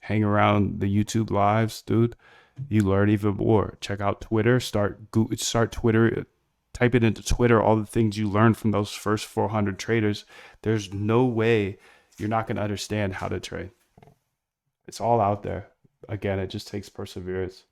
hang around the YouTube lives, dude, you learn even more. Check out Twitter. Start Twitter. Type it into Twitter. All the things you learned from those first 400 traders. There's no way you're not gonna understand how to trade. It's all out there. Again, it just takes perseverance.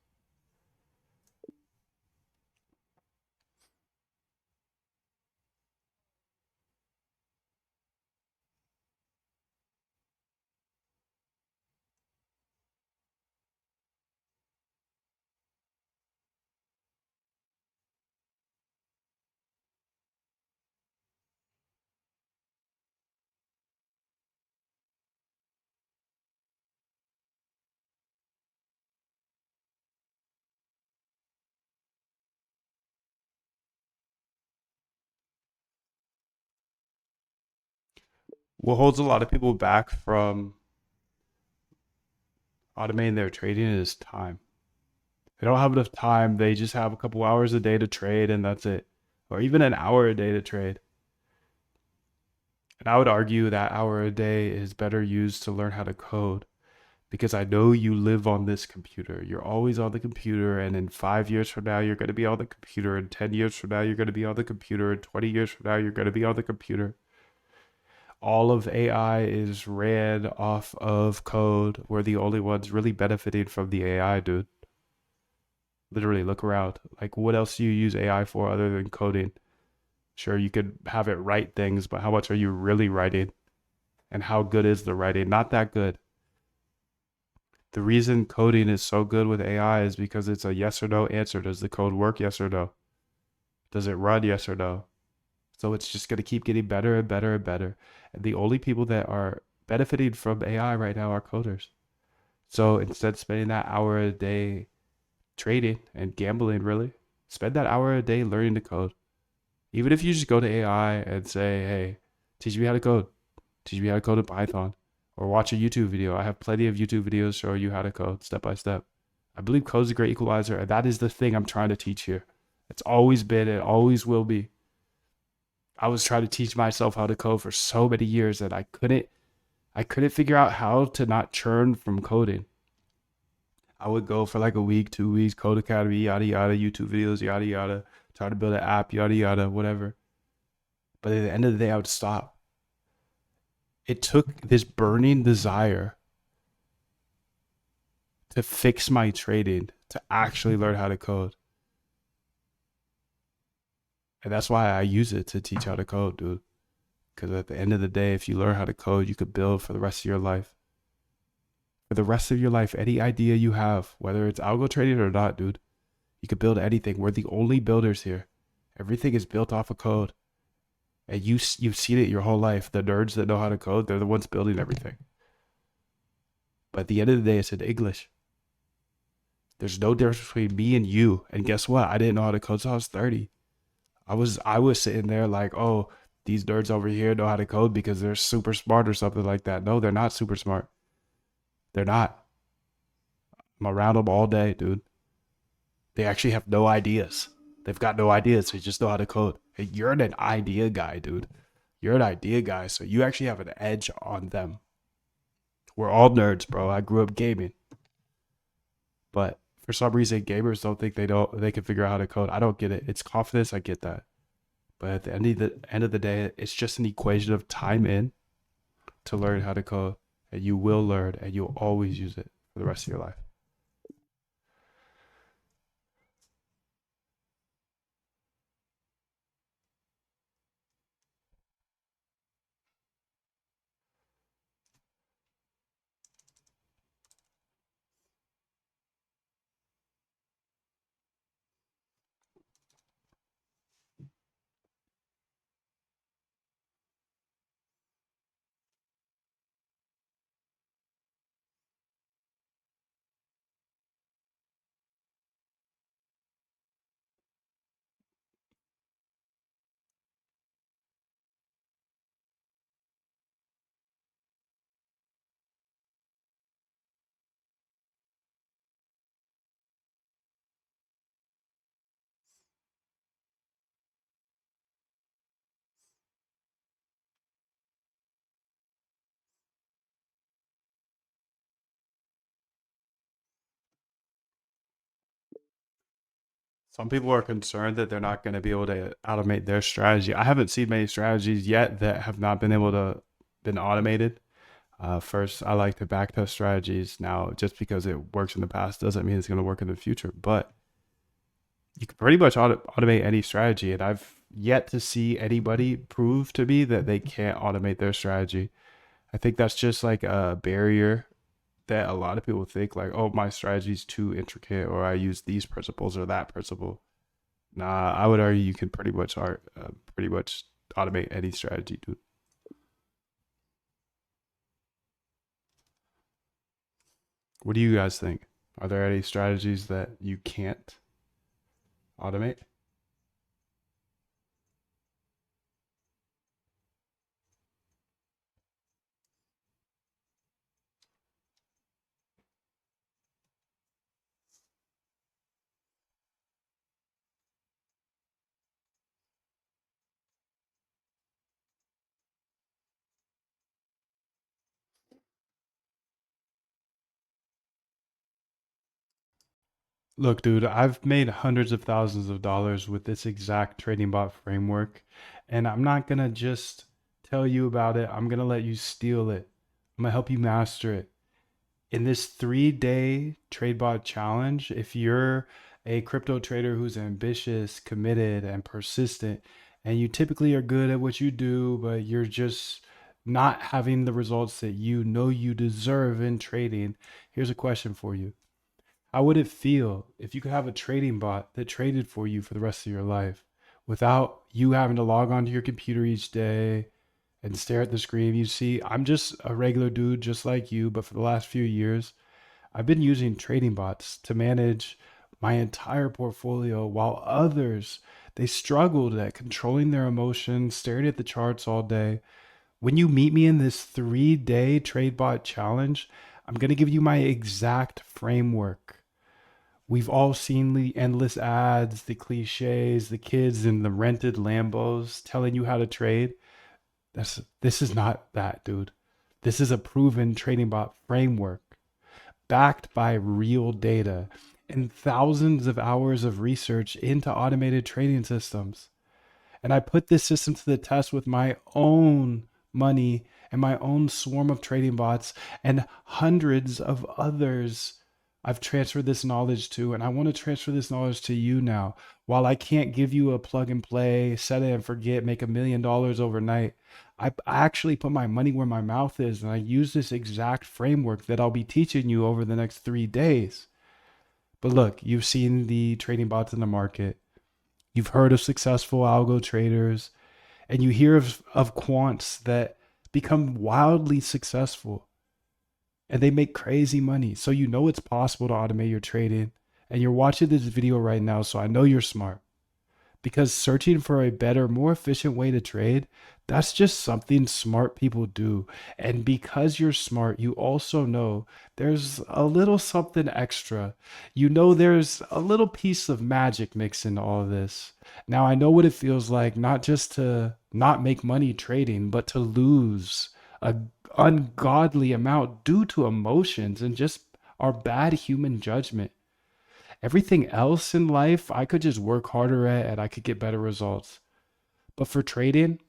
What holds a lot of people back from automating their trading is time. They don't have enough time. They just have a couple hours a day to trade and that's it. Or even an hour a day to trade. And I would argue that hour a day is better used to learn how to code because I know you live on this computer. You're always on the computer, and in 5 years from now, you're going to be on the computer. And 10 years from now, you're going to be on the computer. And 20 years from now, you're going to be on the computer. All of AI is ran off of code. We're the only ones really benefiting from the AI, dude. Literally, look around. Like, what else do you use AI for other than coding? Sure, you could have it write things, but how much are you really writing? And how good is the writing? Not that good. The reason coding is so good with AI is because it's a yes or no answer. Does the code work? Yes or no? Does it run? Yes or no? So it's just going to keep getting better and better and better. And the only people that are benefiting from AI right now are coders. So instead of spending that hour a day trading and gambling, really, spend that hour a day learning to code. Even if you just go to AI and say, hey, teach me how to code. Teach me how to code in Python. Or watch a YouTube video. I have plenty of YouTube videos showing you how to code step by step. I believe code is a great equalizer, and that is the thing I'm trying to teach here. It's always been and always will be. I was trying to teach myself how to code for so many years that I couldn't figure out how to not churn from coding. I would go for like a week, 2 weeks, code academy, yada yada, YouTube videos, yada yada, try to build an app, yada yada, whatever. But at the end of the day, I would stop. It took this burning desire to fix my trading to actually learn how to code. And that's why I use it to teach how to code, dude. Because at the end of the day, if you learn how to code, you could build for the rest of your life. For the rest of your life, any idea you have, whether it's algo trading or not, dude, you could build anything. We're the only builders here. Everything is built off of code. And you've seen it your whole life. The nerds that know how to code, they're the ones building everything. But at the end of the day, it's in English. There's no difference between me and you. And guess what? I didn't know how to code till I was 30. I was sitting there like, oh, these nerds over here know how to code because they're super smart or something like that. No, they're not super smart. They're not. I'm around them all day, dude. They actually have no ideas. They've got no ideas. They just know how to code. Hey, you're an idea guy, dude. You're an idea guy, so you actually have an edge on them. We're all nerds, bro. I grew up gaming, but for some reason, gamers don't think they can figure out how to code. I don't get it. It's confidence. I get that. But at the end of the day, it's just an equation of time in to learn how to code, and you will learn, and you'll always use it for the rest of your life. Some people are concerned that they're not going to be able to automate their strategy. I haven't seen many strategies yet that have not been able to been automated. First, I like to backtest strategies. Now, just because it works in the past doesn't mean it's going to work in the future. But you can pretty much automate any strategy, and I've yet to see anybody prove to me that they can't automate their strategy. I think that's just like a barrier that a lot of people think like, oh, my strategy's too intricate, or I use these principles or that principle. Nah, I would argue you can pretty much automate any strategy, dude. What do you guys think? Are there any strategies that you can't automate? Look, dude, I've made hundreds of thousands of dollars with this exact trading bot framework, and I'm not gonna just tell you about it. I'm gonna let you steal it. I'm gonna help you master it. In this 3 day trade bot challenge, if you're a crypto trader who's ambitious, committed, and persistent, and you typically are good at what you do, but you're just not having the results that you know you deserve in trading, here's a question for you. How would it feel if you could have a trading bot that traded for you for the rest of your life without you having to log onto your computer each day and stare at the screen? You see, I'm just a regular dude just like you, but for the last few years, I've been using trading bots to manage my entire portfolio while others they struggled at controlling their emotions, staring at the charts all day. When you meet me in this 3 day trade bot challenge, I'm going to give you my exact framework. We've all seen the endless ads, the cliches, the kids in the rented Lambos telling you how to trade. This is not that, dude. This is a proven trading bot framework backed by real data and thousands of hours of research into automated trading systems. And I put this system to the test with my own money and my own swarm of trading bots and hundreds of others I've transferred this knowledge to. And I want to transfer this knowledge to you now. While I can't give you a plug and play, set it and forget, make $1 million overnight, I actually put my money where my mouth is. And I use this exact framework that I'll be teaching you over the next 3 days. But look, you've seen the trading bots in the market. You've heard of successful algo traders, and you hear of quants that become wildly successful and they make crazy money. So you know it's possible to automate your trading. And you're watching this video right now, so I know you're smart because searching for a better, more efficient way to trade, that's just something smart people do. And because you're smart, you also know there's a little something extra. You know, there's a little piece of magic mixed into all of this. Now, I know what it feels like not just to not make money trading, but to lose a ungodly amount due to emotions and just our bad human judgment. Everything else in life, I could just work harder at and I could get better results. But for trading,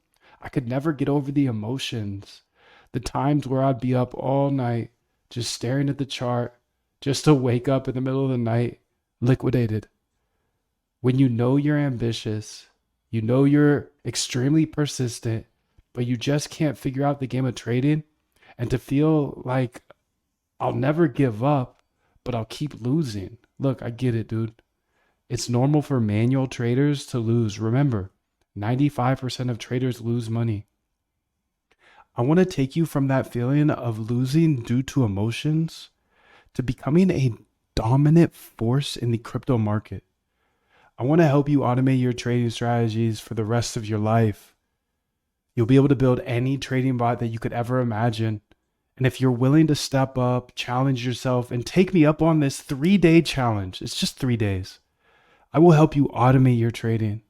I could never get over the emotions. The times where I'd be up all night just staring at the chart just to wake up in the middle of the night liquidated. When you know you're ambitious, you know you're extremely persistent, but you just can't figure out the game of trading, and to feel like I'll never give up, but I'll keep losing. Look, I get it, dude. It's normal for manual traders to lose. Remember, 95% of traders lose money. I want to take you from that feeling of losing due to emotions to becoming a dominant force in the crypto market. I want to help you automate your trading strategies for the rest of your life. You'll be able to build any trading bot that you could ever imagine. And if you're willing to step up, challenge yourself, and take me up on this 3 day challenge, it's just 3 days. I will help you automate your trading.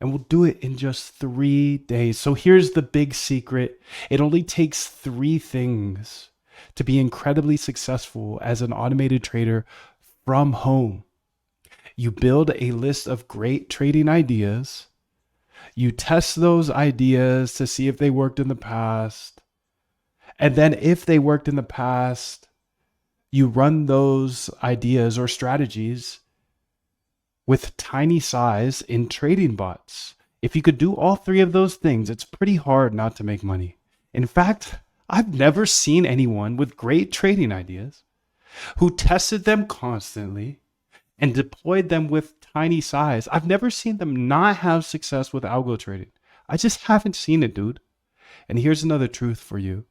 And we'll do it in just 3 days. So here's the big secret. It only takes three things to be incredibly successful as an automated trader from home. You build a list of great trading ideas. You test those ideas to see if they worked in the past. And then if they worked in the past, you run those ideas or strategies with tiny size in trading bots. If you could do all three of those things, it's pretty hard not to make money. In fact, I've never seen anyone with great trading ideas who tested them constantly and deployed them with tiny size. I've never seen them not have success with algo trading. I just haven't seen it, dude. And here's another truth for you.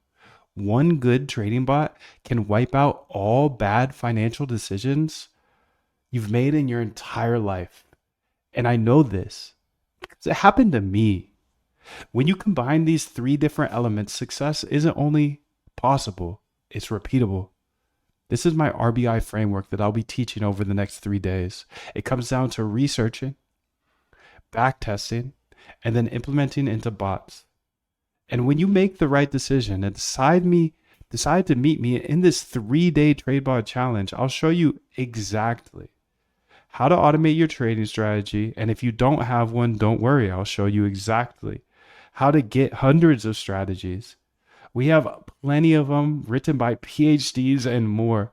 One good trading bot can wipe out all bad financial decisions you've made in your entire life. And I know this because it happened to me. When you combine these three different elements, success isn't only possible, it's repeatable. This is my RBI framework that I'll be teaching over the next 3 days. It comes down to researching, backtesting, and then implementing into bots. And when you make the right decision and decide to meet me in this 3-day trade bot challenge, I'll show you exactly how to automate your trading strategy. And if you don't have one, don't worry. I'll show you exactly how to get hundreds of strategies. We have plenty of them written by PhDs and more.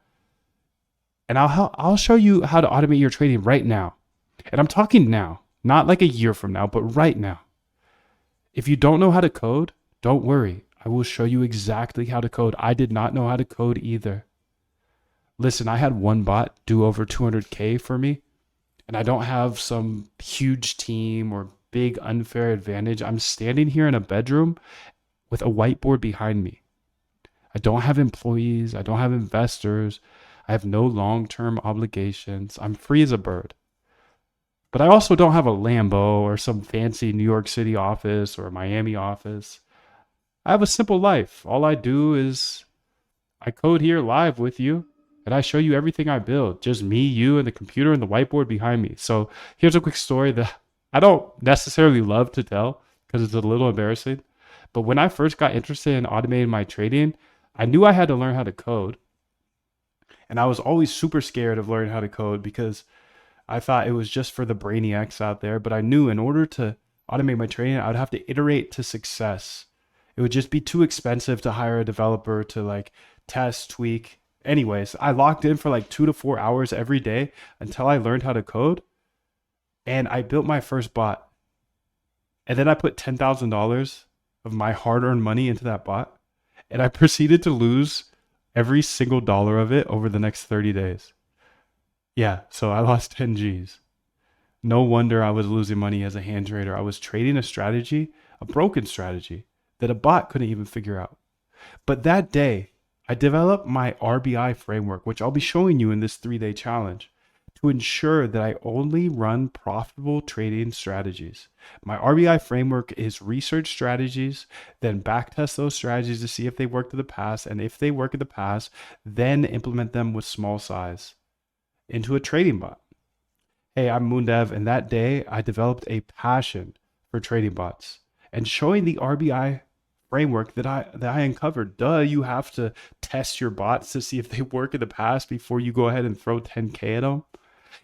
And I'll show you how to automate your trading right now. And I'm talking now, not like a year from now, but right now. If you don't know how to code, don't worry. I will show you exactly how to code. I did not know how to code either. Listen, I had one bot do over 200K for me, and I don't have some huge team or big unfair advantage. I'm standing here in a bedroom with a whiteboard behind me. I don't have employees. I don't have investors. I have no long-term obligations. I'm free as a bird. But I also don't have a Lambo or some fancy New York City office or Miami office. I have a simple life. All I do is I code here live with you and I show you everything I build. Just me, you, and the computer and the whiteboard behind me. So here's a quick story that I don't necessarily love to tell because it's a little embarrassing. But when I first got interested in automating my trading, I knew I had to learn how to code. And I was always super scared of learning how to code because I thought it was just for the brainiacs out there. But I knew in order to automate my trading, I would have to iterate to success. It would just be too expensive to hire a developer to like test, tweak. Anyways, I locked in for like 2 to 4 hours every day until I learned how to code. And I built my first bot. And then I put $10,000 of my hard-earned money into that bot. And I proceeded to lose every single dollar of it over the next 30 days. Yeah, so I lost 10 G's. No wonder I was losing money as a hand trader. I was trading a strategy, a broken strategy, that a bot couldn't even figure out. But that day, I developed my RBI framework, which I'll be showing you in this 3-day challenge, to ensure that I only run profitable trading strategies. My RBI framework is research strategies, then backtest those strategies to see if they worked in the past, and if they work in the past, then implement them with small size into a trading bot. Hey, I'm Moondev, and that day I developed a passion for trading bots and showing the RBI framework that I uncovered. You have to test your bots to see if they work in the past before you go ahead and throw 10K at them.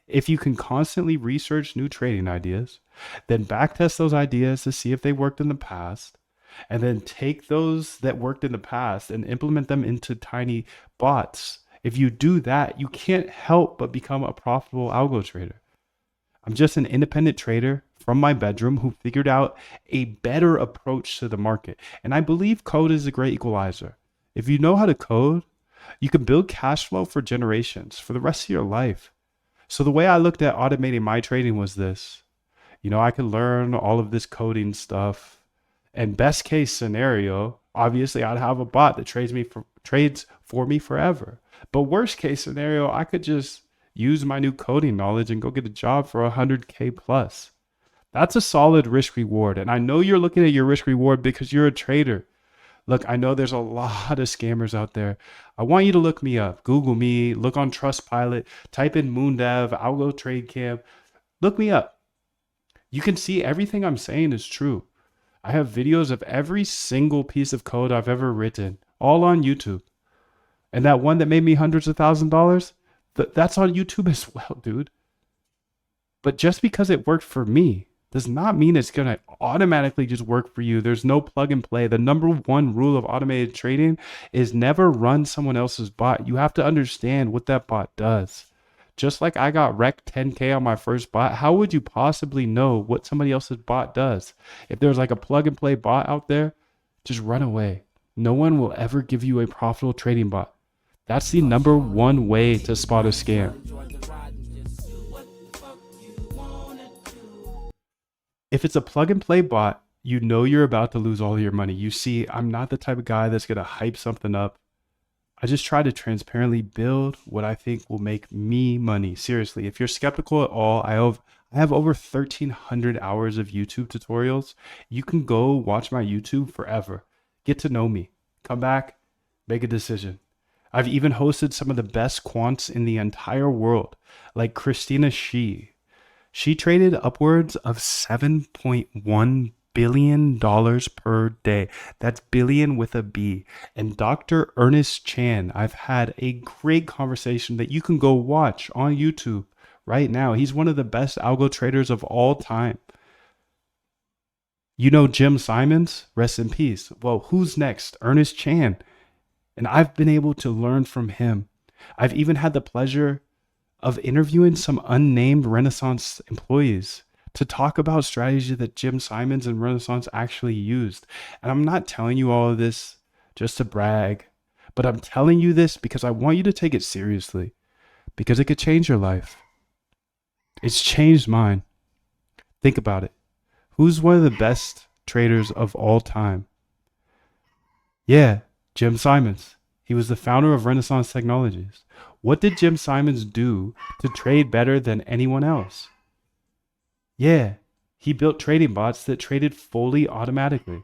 If you can constantly research new trading ideas, then backtest those ideas to see if they worked in the past, and then take those that worked in the past and implement them into tiny bots. If you do that, you can't help but become a profitable algo trader. I'm just an independent trader from my bedroom who figured out a better approach to the market. And I believe code is a great equalizer. If you know how to code, you can build cash flow for generations, for the rest of your life. So the way I looked at automating my trading was this. I could learn all of this coding stuff. And best case scenario, obviously I'd have a bot that trades for me forever. But worst case scenario, I could just use my new coding knowledge and go get a job for 100K plus. That's a solid risk reward. And I know you're looking at your risk reward because you're a trader. Look, I know there's a lot of scammers out there. I want you to look me up. Google me, look on Trustpilot, type in Moondev, ALGO TRADING. Look me up. You can see everything I'm saying is true. I have videos of every single piece of code I've ever written, all on YouTube. And that one that made me hundreds of $1,000s, that's on YouTube as well, dude. But just because it worked for me does not mean it's going to automatically just work for you. There's no plug and play. The number one rule of automated trading is never run someone else's bot. You have to understand what that bot does. Just like I got wrecked 10K on my first bot, how would you possibly know what somebody else's bot does? If there's like a plug and play bot out there, just run away. No one will ever give you a profitable trading bot. That's the number one way to spot a scam. If it's a plug and play bot, you know you're about to lose all your money. You see, I'm not the type of guy that's going to hype something up. I just try to transparently build what I think will make me money. Seriously, if you're skeptical at all, I have over 1,300 hours of YouTube tutorials. You can go watch my YouTube forever. Get to know me. Come back, make a decision. I've even hosted some of the best quants in the entire world, like Christina Shi. She traded upwards of $7.1 billion per day. That's billion with a B. And Dr. Ernest Chan, I've had a great conversation that you can go watch on YouTube right now. He's one of the best algo traders of all time. You know Jim Simons? Rest in peace. Well, who's next? Ernest Chan. And I've been able to learn from him. I've even had the pleasure of interviewing some unnamed Renaissance employees to talk about strategy that Jim Simons and Renaissance actually used. And I'm not telling you all of this just to brag, but I'm telling you this because I want you to take it seriously, because it could change your life. It's changed mine. Think about it. Who's one of the best traders of all time? Yeah, Jim Simons. He was the founder of Renaissance Technologies. What did Jim Simons do to trade better than anyone else? Yeah, he built trading bots that traded fully automatically.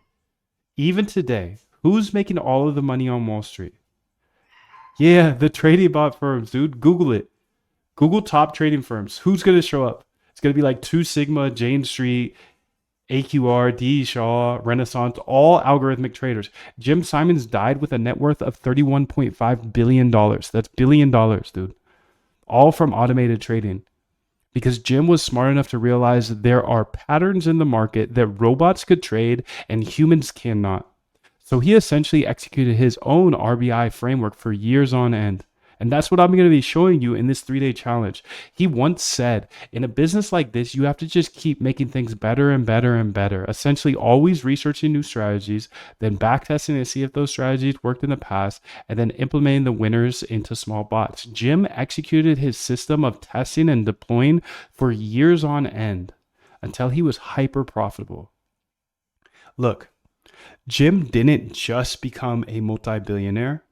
Even today, who's making all of the money on Wall Street? Yeah, the trading bot firms, dude. Google it. Google top trading firms. Who's going to show up? It's going to be like 2 Sigma, Jane Street, AQR, D. Shaw, Renaissance, all algorithmic traders. Jim Simons died with a net worth of $31.5 billion. That's billion dollars, dude. All from automated trading. Because Jim was smart enough to realize that there are patterns in the market that robots could trade and humans cannot. So he essentially executed his own RBI framework for years on end. And that's what I'm going to be showing you in this 3-day challenge. He once said, in a business like this, you have to just keep making things better and better and better. Essentially, always researching new strategies, then backtesting to see if those strategies worked in the past, and then implementing the winners into small bots. Jim executed his system of testing and deploying for years on end until he was hyper profitable. Look, Jim didn't just become a multi-billionaire.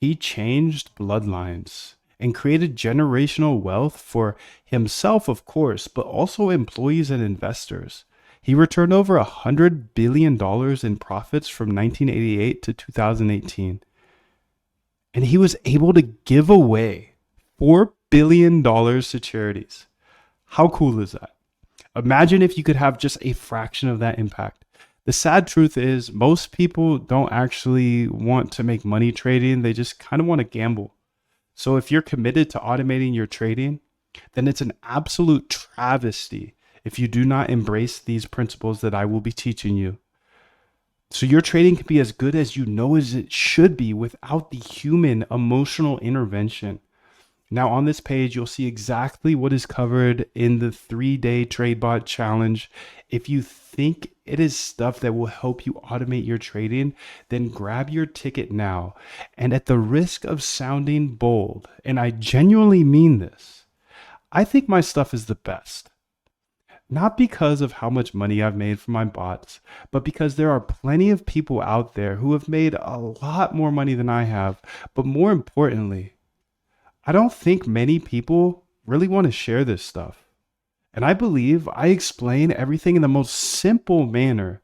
He changed bloodlines and created generational wealth for himself, of course, but also employees and investors. He returned over $100 billion in profits from 1988 to 2018. And he was able to give away $4 billion to charities. How cool is that? Imagine if you could have just a fraction of that impact. The sad truth is most people don't actually want to make money trading. They just kind of want to gamble. So if you're committed to automating your trading, then it's an absolute travesty if you do not embrace these principles that I will be teaching you. So your trading can be as good as you know as it should be without the human emotional intervention. Now on this page, you'll see exactly what is covered in the 3-day TradeBot challenge. If you think it is stuff that will help you automate your trading, then grab your ticket now. And at the risk of sounding bold, and I genuinely mean this, I think my stuff is the best. Not because of how much money I've made from my bots, but because there are plenty of people out there who have made a lot more money than I have. But more importantly, I don't think many people really want to share this stuff. And I believe I explain everything in the most simple manner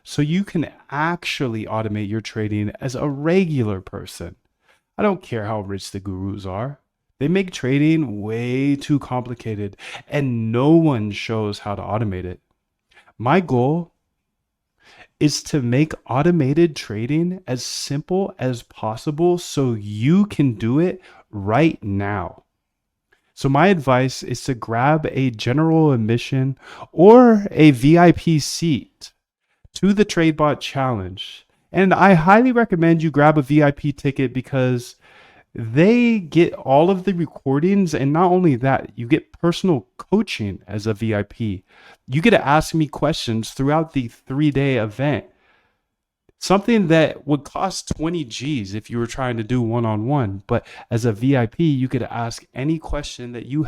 so you can actually automate your trading as a regular person. I don't care how rich the gurus are. They make trading way too complicated and no one shows how to automate it. My goal is to make automated trading as simple as possible so you can do it right now. So my advice is to grab a general admission or a VIP seat to the TradeBot Challenge. And I highly recommend you grab a VIP ticket because they get all of the recordings, and not only that, you get personal coaching as a VIP. You get to ask me questions throughout the 3-day event, something that would cost 20 G's if you were trying to do one-on-one. But as a VIP, you could ask any question that you